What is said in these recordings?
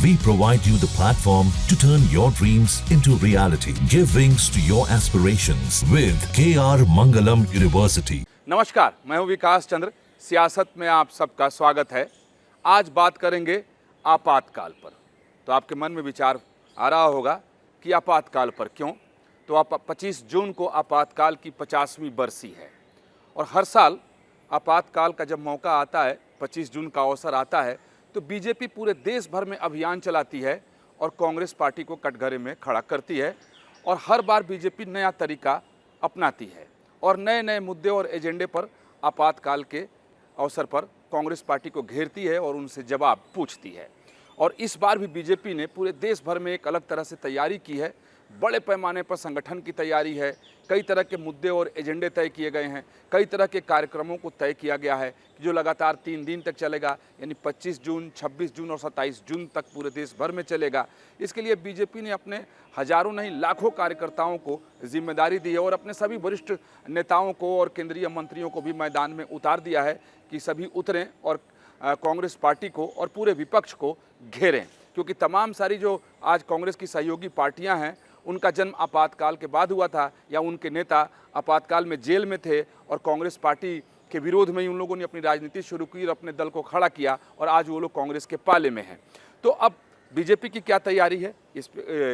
We provide you the platform to turn your dreams into reality. Give wings to your aspirations with KR Mangalam University. नमस्कार, मैं हूं विकास चंद्र। सियासत में आप सबका स्वागत है। आज बात करेंगे आपातकाल पर। तो आपके मन में विचार आ रहा होगा कि आपातकाल पर क्यों? तो 25 जून को आपातकाल की 50वीं बरसी है और हर साल आपातकाल का जब मौका आता है, 25 जून का अवसर आता है, तो बीजेपी पूरे देश भर में अभियान चलाती है और कांग्रेस पार्टी को कटघरे में खड़ा करती है और हर बार बीजेपी नया तरीका अपनाती है और नए नए मुद्दे और एजेंडे पर आपातकाल के अवसर पर कांग्रेस पार्टी को घेरती है और उनसे जवाब पूछती है। और इस बार भी बीजेपी ने पूरे देश भर में एक अलग तरह से तैयारी की है। बड़े पैमाने पर संगठन की तैयारी है, कई तरह के मुद्दे और एजेंडे तय किए गए हैं, कई तरह के कार्यक्रमों को तय किया गया है जो लगातार 3 दिन तक चलेगा, यानी 25 जून, 26 जून और 27 जून तक पूरे देश भर में चलेगा। इसके लिए बीजेपी ने अपने हजारों नहीं लाखों कार्यकर्ताओं को जिम्मेदारी दी है और अपने सभी वरिष्ठ नेताओं को और केंद्रीय मंत्रियों को भी मैदान में उतार दिया है कि सभी उतरें और कांग्रेस पार्टी को और पूरे विपक्ष को घेरें, क्योंकि तमाम सारी जो आज कांग्रेस की सहयोगी पार्टियां हैं उनका जन्म आपातकाल के बाद हुआ था या उनके नेता आपातकाल में जेल में थे और कांग्रेस पार्टी के विरोध में ही उन लोगों ने अपनी राजनीति शुरू की और अपने दल को खड़ा किया और आज वो लोग कांग्रेस के पाले में हैं। तो अब बीजेपी की क्या तैयारी है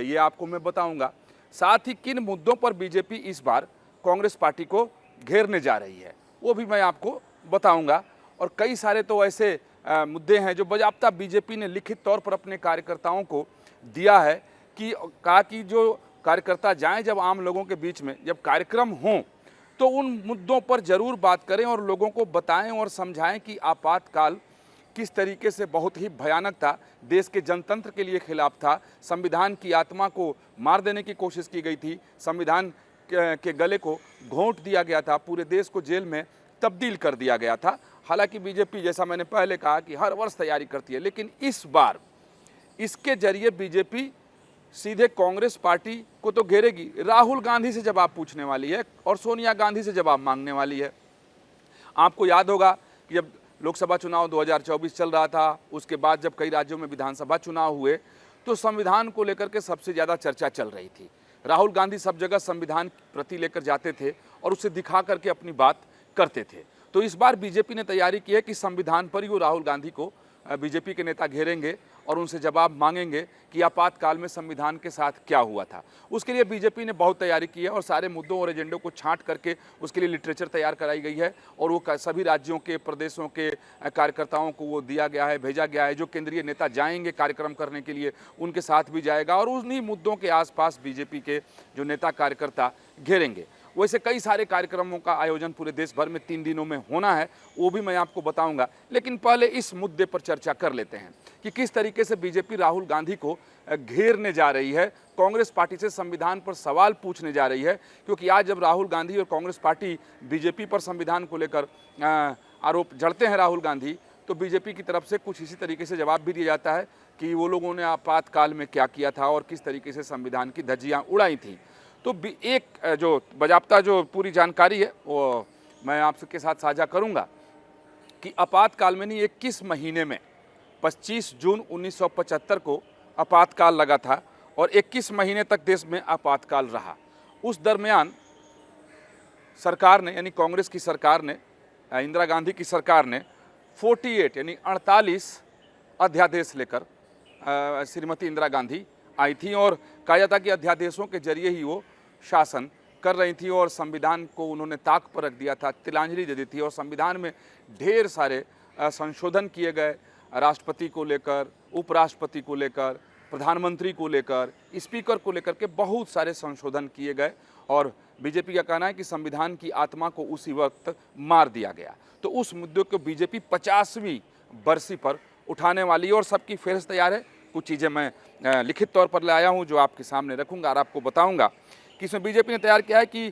ये आपको मैं बताऊंगा। साथ ही किन मुद्दों पर बीजेपी इस बार कांग्रेस पार्टी को घेरने जा रही है वो भी मैं आपको बताऊंगा। और कई सारे तो ऐसे मुद्दे हैं जो बाकायदा बीजेपी ने लिखित तौर पर अपने कार्यकर्ताओं को दिया है कि कहा कि जो कार्यकर्ता जाएं जब आम लोगों के बीच में, जब कार्यक्रम हों तो उन मुद्दों पर ज़रूर बात करें और लोगों को बताएं और समझाएं कि आपातकाल किस तरीके से बहुत ही भयानक था, देश के जनतंत्र के लिए खिलाफ था, संविधान की आत्मा को मार देने की कोशिश की गई थी, संविधान के गले को घोंट दिया गया था, पूरे देश को जेल में तब्दील कर दिया गया था। हालांकि बीजेपी, जैसा मैंने पहले कहा, कि हर वर्ष तैयारी करती है, लेकिन इस बार इसके जरिए बीजेपी सीधे कांग्रेस पार्टी को तो घेरेगी, राहुल गांधी से जवाब पूछने वाली है और सोनिया गांधी से जवाब मांगने वाली है। आपको याद होगा कि जब लोकसभा चुनाव 2024 चल रहा था, उसके बाद जब कई राज्यों में विधानसभा चुनाव हुए तो संविधान को लेकर के सबसे ज़्यादा चर्चा चल रही थी। राहुल गांधी सब जगह संविधान प्रति लेकर जाते थे और उसे दिखा करके अपनी बात करते थे। तो इस बार बीजेपी ने तैयारी की है कि संविधान पर ही वो राहुल गांधी को बीजेपी के नेता घेरेंगे और उनसे जवाब मांगेंगे कि आपातकाल में संविधान के साथ क्या हुआ था। उसके लिए बीजेपी ने बहुत तैयारी की है और सारे मुद्दों और एजेंडों को छांट करके उसके लिए लिटरेचर तैयार कराई गई है और वो सभी राज्यों के, प्रदेशों के कार्यकर्ताओं को वो दिया गया है, भेजा गया है। जो केंद्रीय नेता जाएंगे कार्यक्रम करने के लिए उनके साथ भी जाएगा और उन्हीं मुद्दों के आसपास बीजेपी के जो नेता कार्यकर्ता घेरेंगे। वैसे कई सारे कार्यक्रमों का आयोजन पूरे देश भर में 3 दिनों में होना है, वो भी मैं आपको बताऊंगा। लेकिन पहले इस मुद्दे पर चर्चा कर लेते हैं कि किस तरीके से बीजेपी राहुल गांधी को घेरने जा रही है, कांग्रेस पार्टी से संविधान पर सवाल पूछने जा रही है। क्योंकि आज जब राहुल गांधी और कांग्रेस पार्टी बीजेपी पर संविधान को लेकर आरोप जड़ते हैं राहुल गांधी, तो बीजेपी की तरफ से कुछ इसी तरीके से जवाब भी दिया जाता है कि वो लोगों ने आपातकाल में क्या किया था और किस तरीके से संविधान की धज्जियाँ उड़ाई थी। तो एक जो बाकायदा जो पूरी जानकारी है वो मैं आपके साथ साझा करूंगा कि आपातकाल में नहीं, 21 महीने में 25 जून 1975 को आपातकाल लगा था और 21 महीने तक देश में आपातकाल रहा। उस दरमियान सरकार ने, यानी कांग्रेस की सरकार ने, इंदिरा गांधी की सरकार ने 48 यानी 48 अध्यादेश लेकर श्रीमती इंदिरा गांधी आई थी और कहा जाता कि अध्यादेशों के जरिए ही वो शासन कर रही थी और संविधान को उन्होंने ताक पर रख दिया था, तिलांजलि दे दी थी। और संविधान में ढेर सारे संशोधन किए गए, राष्ट्रपति को लेकर, उपराष्ट्रपति को लेकर, प्रधानमंत्री को लेकर, स्पीकर को लेकर के बहुत सारे संशोधन किए गए और बीजेपी का कहना है कि संविधान की आत्मा को उसी वक्त मार दिया गया। तो उस मुद्दे को बीजेपी 50वीं बरसी पर उठाने वाली है और सबकी फेहरिस्त तैयार है। कुछ चीज़ें मैं लिखित तौर पर ले आया हूं जो आपके सामने रखूंगा और आपको बताऊंगा कि इसमें बीजेपी ने तैयार किया है कि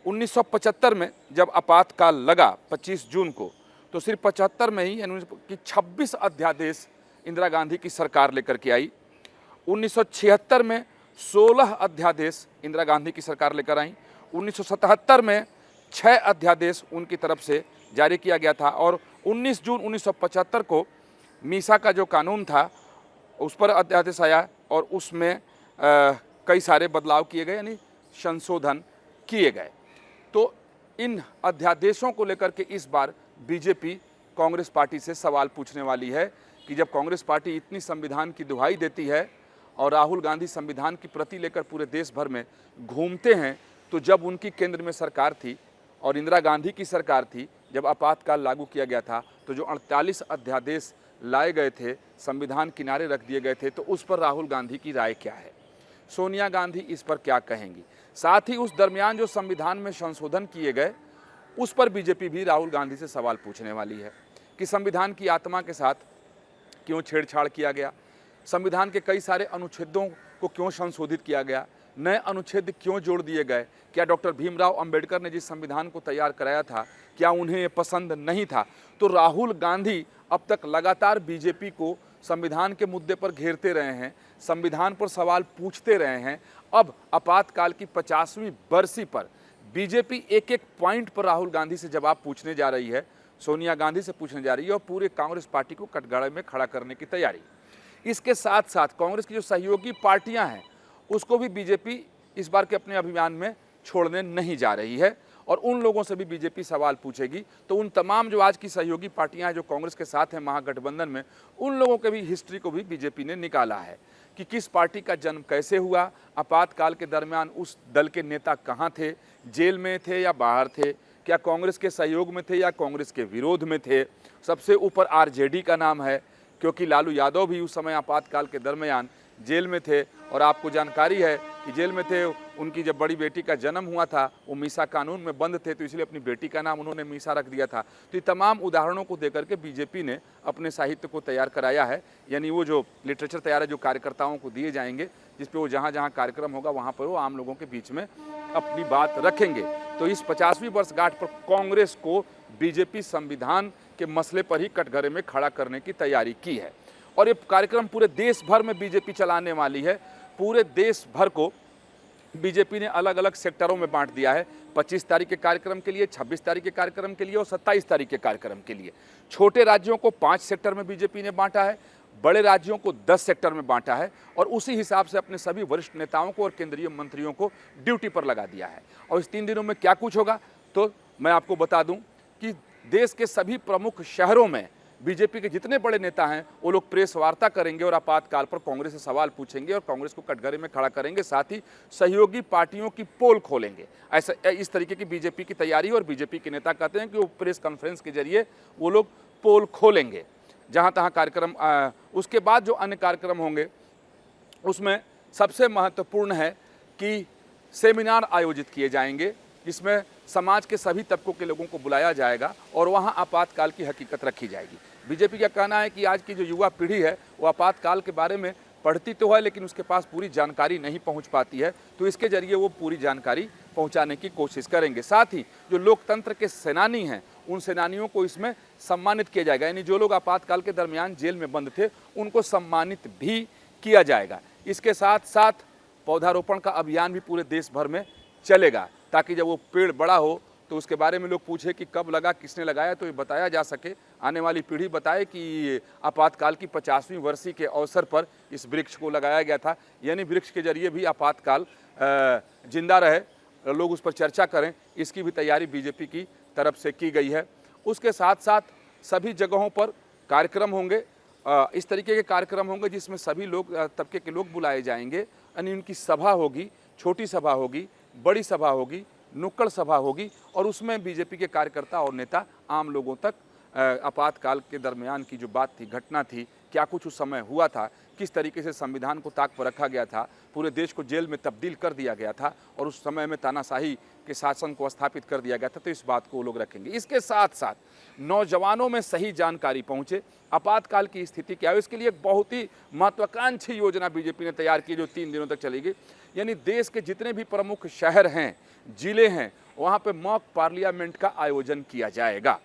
1975 में जब आपातकाल लगा 25 जून को, तो सिर्फ 75 में ही यानी कि 26 अध्यादेश इंदिरा गांधी की सरकार लेकर के आई। 1976 में 16 अध्यादेश इंदिरा गांधी की सरकार लेकर आई। 1977 में 6 अध्यादेश उनकी तरफ से जारी किया गया था और 19 जून 1975 को मीसा का जो कानून था उस पर अध्यादेश आया और उसमें कई सारे बदलाव किए गए, यानी संशोधन किए गए। तो इन अध्यादेशों को लेकर के इस बार बीजेपी कांग्रेस पार्टी से सवाल पूछने वाली है कि जब कांग्रेस पार्टी इतनी संविधान की दुहाई देती है और राहुल गांधी संविधान की प्रति लेकर पूरे देश भर में घूमते हैं, तो जब उनकी केंद्र में सरकार थी और इंदिरा गांधी की सरकार थी, जब आपातकाल लागू किया गया था, तो जो 48 अध्यादेश लाए गए थे, संविधान किनारे रख दिए गए थे, तो उस पर राहुल गांधी की राय क्या है, सोनिया गांधी इस पर क्या कहेंगी। साथ ही उस दरमियान जो संविधान में संशोधन किए गए उस पर बीजेपी भी राहुल गांधी से सवाल पूछने वाली है कि संविधान की आत्मा के साथ क्यों छेड़छाड़ किया गया, संविधान के कई सारे अनुच्छेदों को क्यों संशोधित किया गया, नए अनुच्छेद क्यों जोड़ दिए गए, क्या डॉक्टर भीमराव अंबेडकर ने जिस संविधान को तैयार कराया था क्या उन्हें पसंद नहीं था। तो राहुल गांधी अब तक लगातार बीजेपी को संविधान के मुद्दे पर घेरते रहे हैं, संविधान पर सवाल पूछते रहे हैं। अब आपातकाल की 50वीं बरसी पर बीजेपी एक एक पॉइंट पर राहुल गांधी से जवाब पूछने जा रही है, सोनिया गांधी से पूछने जा रही है और पूरे कांग्रेस पार्टी को कटघरे में खड़ा करने की तैयारी। इसके साथ साथ कांग्रेस की जो सहयोगी पार्टियां हैं उसको भी बीजेपी इस बार के अपने अभियान में छोड़ने नहीं जा रही है और उन लोगों से भी बीजेपी सवाल पूछेगी। तो उन तमाम जो आज की सहयोगी पार्टियां हैं जो कांग्रेस के साथ हैं महागठबंधन में, उन लोगों के भी हिस्ट्री को भी बीजेपी ने निकाला है कि किस पार्टी का जन्म कैसे हुआ, आपातकाल के दरमियान उस दल के नेता कहाँ थे, जेल में थे या बाहर थे, क्या कांग्रेस के सहयोग में थे या कांग्रेस के विरोध में थे। सबसे ऊपर आरजेडी का नाम है क्योंकि लालू यादव भी उस समय आपातकाल के दरमियान जेल में थे और आपको जानकारी है कि जेल में थे। उनकी जब बड़ी बेटी का जन्म हुआ था वो मीसा कानून में बंद थे, तो इसलिए अपनी बेटी का नाम उन्होंने मीसा रख दिया था। तो ये तमाम उदाहरणों को देकर के बीजेपी ने अपने साहित्य को तैयार कराया है, यानी वो जो लिटरेचर तैयार है जो कार्यकर्ताओं को दिए जाएंगे, जिस पे वो जहाँ जहाँ कार्यक्रम होगा वहाँ पर वो आम लोगों के बीच में अपनी बात रखेंगे। तो इस 50वीं वर्षगांठ पर कांग्रेस को बीजेपी संविधान के मसले पर ही कटघरे में खड़ा करने की तैयारी की है और ये कार्यक्रम पूरे देश भर में बीजेपी चलाने वाली है। पूरे देश भर को बीजेपी ने अलग अलग सेक्टरों में बांट दिया है, 25 तारीख के कार्यक्रम के लिए, 26 तारीख के कार्यक्रम के लिए और 27 तारीख के कार्यक्रम के लिए। छोटे राज्यों को 5 सेक्टर में बीजेपी ने बांटा है, बड़े राज्यों को 10 सेक्टर में बांटा है और उसी हिसाब से अपने सभी वरिष्ठ नेताओं को और केंद्रीय मंत्रियों को ड्यूटी पर लगा दिया है। और इस 3 दिनों में क्या कुछ होगा तो मैं आपको बता दूं कि देश के सभी प्रमुख शहरों में बीजेपी के जितने बड़े नेता हैं वो लोग प्रेस वार्ता करेंगे और आपातकाल पर कांग्रेस से सवाल पूछेंगे और कांग्रेस को कटघरे में खड़ा करेंगे। साथ ही सहयोगी पार्टियों की पोल खोलेंगे। ऐसा इस तरीके की बीजेपी की तैयारी और बीजेपी के नेता कहते हैं कि वो प्रेस कॉन्फ्रेंस के जरिए वो लोग पोल खोलेंगे जहाँ तहाँ कार्यक्रम। उसके बाद जो अन्य कार्यक्रम होंगे उसमें सबसे महत्वपूर्ण है कि सेमिनार आयोजित किए जाएंगे जिसमें समाज के सभी तबकों के लोगों को बुलाया जाएगा और वहाँ आपातकाल की हकीकत रखी जाएगी। बीजेपी का कहना है कि आज की जो युवा पीढ़ी है वो आपातकाल के बारे में पढ़ती तो है लेकिन उसके पास पूरी जानकारी नहीं पहुंच पाती है, तो इसके जरिए वो पूरी जानकारी पहुंचाने की कोशिश करेंगे। साथ ही जो लोकतंत्र के सेनानी हैं उन सेनानियों को इसमें सम्मानित किया जाएगा, यानी जो लोग आपातकाल के दरमियान जेल में बंद थे उनको सम्मानित भी किया जाएगा। इसके साथ साथ पौधारोपण का अभियान भी पूरे देश भर में चलेगा ताकि जब वो पेड़ बड़ा हो तो उसके बारे में लोग पूछे कि कब लगा, किसने लगाया, तो ये बताया जा सके, आने वाली पीढ़ी बताए कि आपातकाल की 50वीं वर्षी के अवसर पर इस वृक्ष को लगाया गया था। यानी वृक्ष के जरिए भी आपातकाल जिंदा रहे, लोग उस पर चर्चा करें, इसकी भी तैयारी बीजेपी की तरफ से की गई है। उसके साथ साथ सभी जगहों पर कार्यक्रम होंगे, इस तरीके के कार्यक्रम होंगे जिसमें सभी लोग तबके के लोग बुलाए जाएंगे, यानी उनकी सभा होगी, छोटी सभा होगी, बड़ी सभा होगी, नुक्कड़ सभा होगी और उसमें बीजेपी के कार्यकर्ता और नेता आम लोगों तक आपातकाल के दरमियान की जो बात थी, घटना थी, क्या कुछ उस समय हुआ था, किस तरीके से संविधान को ताक पर रखा गया था, पूरे देश को जेल में तब्दील कर दिया गया था और उस समय में तानाशाही के शासन को स्थापित कर दिया गया था, तो इस बात को वो लोग रखेंगे। इसके साथ साथ नौजवानों में सही जानकारी पहुँचे, आपातकाल की स्थिति क्या है, इसके लिए एक बहुत ही महत्वाकांक्षी योजना बीजेपी ने तैयार की जो 3 दिनों तक चलेगी। यानी देश के जितने भी प्रमुख शहर हैं, जिले हैं, वहाँ पे मॉक पार्लियामेंट का आयोजन किया जाएगा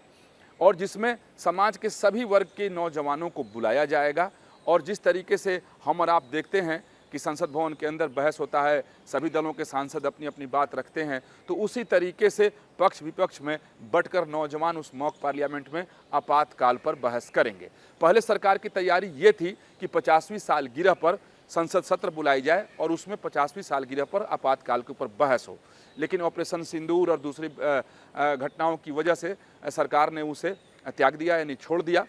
और जिसमें समाज के सभी वर्ग के नौजवानों को बुलाया जाएगा। और जिस तरीके से हम और आप देखते हैं कि कि संसद भवन के अंदर बहस होता है, सभी दलों के सांसद अपनी अपनी बात रखते हैं, तो उसी तरीके से पक्ष विपक्ष में बटकर नौजवान उस मॉक पार्लियामेंट में आपातकाल पर बहस करेंगे। पहले सरकार की तैयारी ये थी कि 50वीं सालगिरह पर संसद सत्र बुलाई जाए और उसमें 50वीं सालगिरह पर आपातकाल के ऊपर बहस हो, लेकिन ऑपरेशन सिंदूर और दूसरी घटनाओं की वजह से सरकार ने उसे त्याग दिया, यानी छोड़ दिया,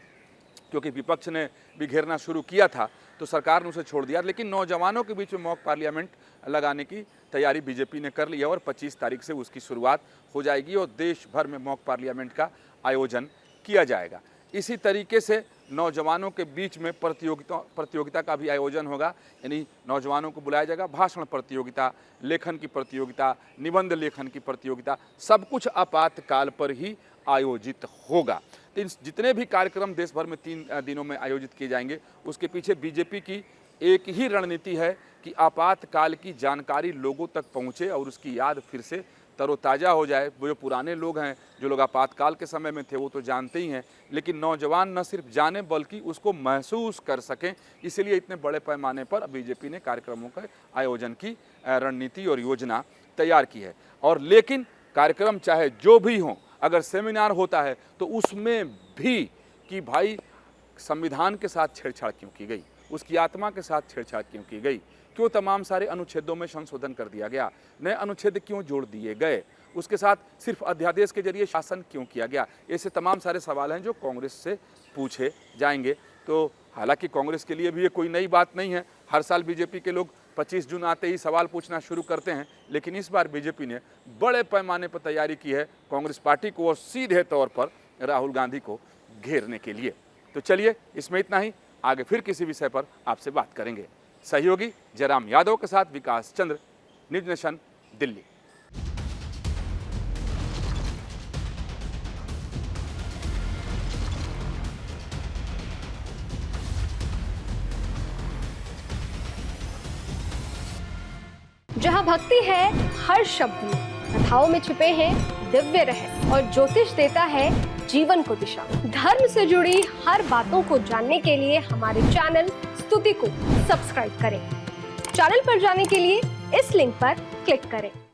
क्योंकि विपक्ष ने भी घेरना शुरू किया था तो सरकार ने उसे छोड़ दिया। लेकिन नौजवानों के बीच में मॉक पार्लियामेंट लगाने की तैयारी बीजेपी ने कर ली है और 25 तारीख से उसकी शुरुआत हो जाएगी और देश भर में मॉक पार्लियामेंट का आयोजन किया जाएगा। इसी तरीके से नौजवानों के बीच में प्रतियोगिता का भी आयोजन होगा, यानी नौजवानों को बुलाया जाएगा, भाषण प्रतियोगिता, लेखन की प्रतियोगिता, निबंध लेखन की प्रतियोगिता, सब कुछ आपातकाल पर ही आयोजित होगा। तो जितने भी कार्यक्रम देश भर में 3 दिनों में आयोजित किए जाएंगे, उसके पीछे बीजेपी की एक ही रणनीति है कि आपातकाल की जानकारी लोगों तक पहुंचे और उसकी याद फिर से तरोताज़ा हो जाए। वो जो पुराने लोग हैं, जो लोग आपातकाल के समय में थे, वो तो जानते ही हैं, लेकिन नौजवान न सिर्फ जाने बल्कि उसको महसूस कर सकें, इसलिए इतने बड़े पैमाने पर बीजेपी ने कार्यक्रमों के आयोजन की रणनीति और योजना तैयार की है। और लेकिन कार्यक्रम चाहे जो भी हों, अगर सेमिनार होता है तो उसमें भी कि भाई संविधान के साथ छेड़छाड़ क्यों की गई, उसकी आत्मा के साथ छेड़छाड़ क्यों की गई, क्यों तमाम सारे अनुच्छेदों में संशोधन कर दिया गया, नए अनुच्छेद क्यों जोड़ दिए गए, उसके साथ सिर्फ अध्यादेश के जरिए शासन क्यों किया गया, ऐसे तमाम सारे सवाल हैं जो कांग्रेस से पूछे जाएंगे। तो हालांकि कांग्रेस के लिए भी ये कोई नई बात नहीं है, हर साल बीजेपी के लोग 25 जून आते ही सवाल पूछना शुरू करते हैं, लेकिन इस बार बीजेपी ने बड़े पैमाने पर तैयारी की है कांग्रेस पार्टी को और सीधे तौर पर राहुल गांधी को घेरने के लिए। तो चलिए इसमें इतना ही, आगे फिर किसी विषय पर आपसे बात करेंगे। सहयोगी जयराम यादव के साथ विकास चंद्र, न्यूज नेशन, दिल्ली। जहाँ भक्ति है हर शब्द में, कथाओं में छुपे हैं दिव्य रहस्य और ज्योतिष देता है जीवन को दिशा। धर्म से जुड़ी हर बातों को जानने के लिए हमारे चैनल स्तुति को सब्सक्राइब करें। चैनल पर जाने के लिए इस लिंक पर क्लिक करें।